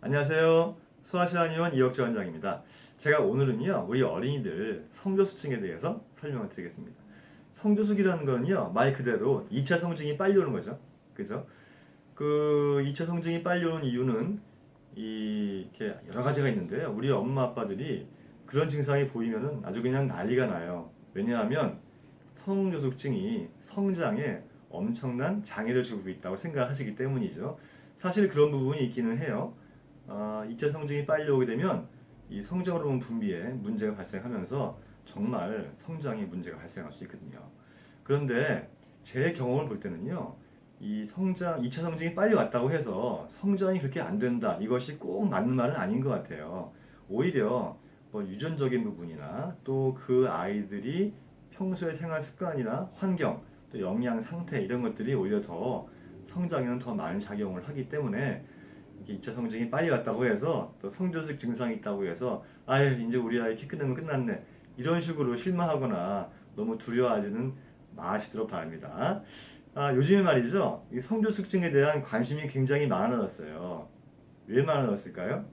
안녕하세요. 수아시안의원 이혁주 원장입니다. 제가 오늘은요, 우리 어린이들 성조수증에 대해서 설명을 드리겠습니다. 성조숙이라는 거는요, 말 그대로 2차 성징이 빨리 오는 거죠. 그죠? 그 2차 성징이 빨리 오는 이유는 이렇게 여러 가지가 있는데요. 우리 엄마 아빠들이 그런 증상이 보이면은 아주 그냥 난리가 나요. 왜냐하면 성조숙증이 성장에 엄청난 장애를 주고 있다고 생각하시기 때문이죠. 사실 그런 부분이 있기는 해요. 2차 성징이 빨리 오게 되면 이 성장 호르몬 분비에 문제가 발생하면서 정말 성장에 문제가 발생할 수 있거든요. 그런데 제 경험을 볼 때는요, 이 성장, 2차 성징이 빨리 왔다고 해서 성장이 그렇게 안 된다. 이것이 꼭 맞는 말은 아닌 것 같아요. 오히려 뭐 유전적인 부분이나 또 그 아이들이 평소의 생활 습관이나 환경, 또 영양 상태 이런 것들이 오히려 더 성장에는 더 많은 작용을 하기 때문에 이게 2차 성징이 빨리 왔다고 해서 또 성조숙 증상이 있다고 해서 아유 이제 우리 아이 키 크면 끝났네 이런 식으로 실망하거나 너무 두려워하지는 마시도록 바랍니다. 요즘에 말이죠, 이 성조숙증에 대한 관심이 굉장히 많아졌어요. 왜 많아졌을까요?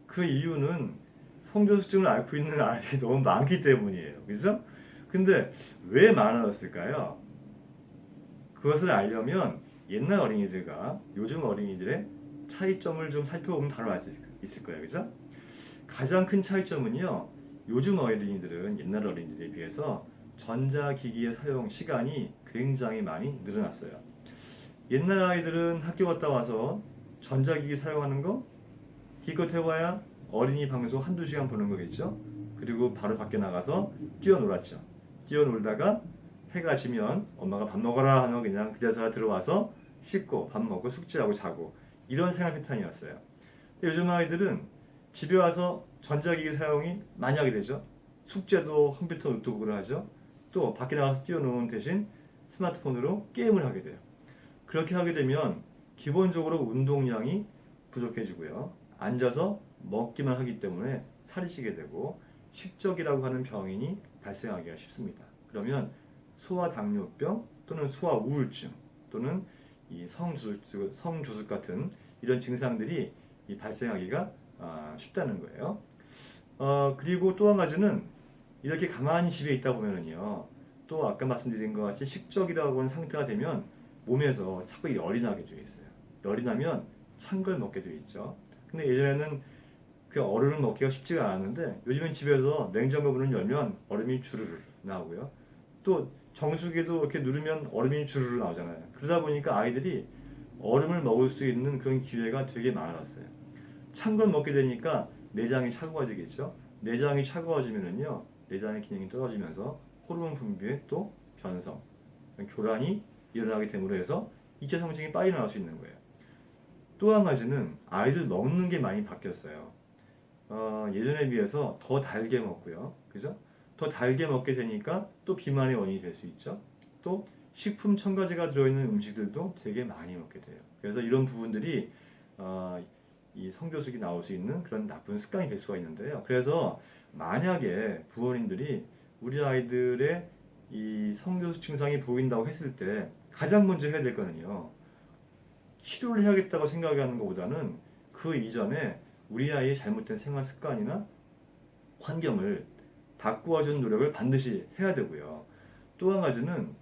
그 이유는 성조숙증을 앓고 있는 아이들이 너무 많기 때문이에요. 그죠? 근데 왜 많아졌을까요? 그것을 알려면 옛날 어린이들과 요즘 어린이들의 차이점을 좀 살펴보면 바로 알 수 있을 거예요. 그죠? 가장 큰 차이점은요, 요즘 어린이들은 옛날 어린이들에 비해서 전자기기의 사용 시간이 굉장히 많이 늘어났어요. 옛날 아이들은 학교 갔다 와서 전자기기 사용하는 거 기껏 해봐야 어린이 방송 한두 시간 보는 거겠죠? 그리고 바로 밖에 나가서 뛰어놀았죠. 뛰어놀다가 해가 지면 엄마가 밥 먹어라 하면 그냥 그제서야 들어와서 씻고 밥 먹고 숙제하고 자고 이런 생활 패턴이었어요. 요즘 아이들은 집에 와서 전자기기 사용이 많이 하게 되죠. 숙제도 컴퓨터 노트북으로 하죠. 또 밖에 나가서 뛰어노는 대신 스마트폰으로 게임을 하게 돼요. 그렇게 하게 되면 기본적으로 운동량이 부족해지고요. 앉아서 먹기만 하기 때문에 살이 찌게 되고 식적이라고 하는 병이 발생하기가 쉽습니다. 그러면 소아당뇨병 또는 소아우울증 또는 이 성조숙 같은 이런 증상들이 발생하기가 쉽다는 거예요. 그리고 또 한 가지는 이렇게 가만히 집에 있다 보면은요, 또 아까 말씀드린 것 같이 식적이라고 하는 상태가 되면 몸에서 자꾸 열이 나게 되어 있어요. 열이 나면 찬 걸 먹게 되어 있죠. 근데 예전에는 그 얼음을 먹기가 쉽지가 않았는데 요즘엔 집에서 냉장고 문을 열면 얼음이 주르르 나오고요. 또 정수기도 이렇게 누르면 얼음이 주르르 나오잖아요. 그러다 보니까 아이들이 얼음을 먹을 수 있는 그런 기회가 되게 많아졌어요. 찬 걸 먹게 되니까 내장이 차가워지겠죠. 내장이 차가워지면은요, 내장의 기능이 떨어지면서 호르몬 분비에 또 변성, 교란이 일어나게 됨으로 해서 2차 성징이 빨리 나올 수 있는 거예요. 또 한 가지는 아이들 먹는 게 많이 바뀌었어요. 예전에 비해서 더 달게 먹고요. 그죠? 더 달게 먹게 되니까 또 비만의 원인이 될 수 있죠. 또 식품 첨가제가 들어있는 음식들도 되게 많이 먹게 돼요. 그래서 이런 부분들이 이 성교숙이 나올 수 있는 그런 나쁜 습관이 될 수가 있는데요. 그래서 만약에 부모님들이 우리 아이들의 이 성교숙 증상이 보인다고 했을 때 가장 먼저 해야 될 거는요, 치료를 해야겠다고 생각하는 것보다는 그 이전에 우리 아이의 잘못된 생활 습관이나 환경을 바꾸어주는 노력을 반드시 해야 되고요. 또 한 가지는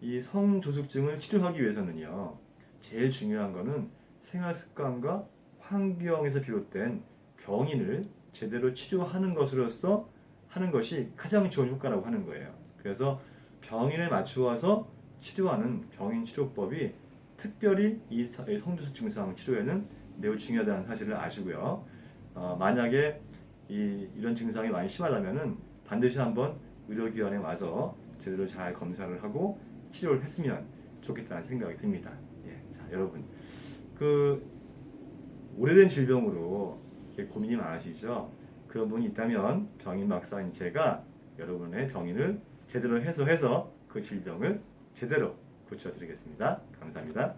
이 성조숙증을 치료하기 위해서는요, 제일 중요한 거는 생활 습관과 환경에서 비롯된 병인을 제대로 치료하는 것으로서 하는 것이 가장 좋은 효과라고 하는 거예요. 그래서 병인에 맞추어서 치료하는 병인 치료법이 특별히 이 성조숙 증상 치료에는 매우 중요하다는 사실을 아시고요. 만약에 이런 증상이 많이 심하다면은 반드시 한번 의료기관에 와서 제대로 잘 검사를 하고 치료를 했으면 좋겠다는 생각이 듭니다. 예, 자, 여러분, 그 오래된 질병으로 고민이 많으시죠? 그런 분이 있다면 병인 박사인 제가 여러분의 병인을 제대로 해소해서 그 질병을 제대로 고쳐드리겠습니다. 감사합니다.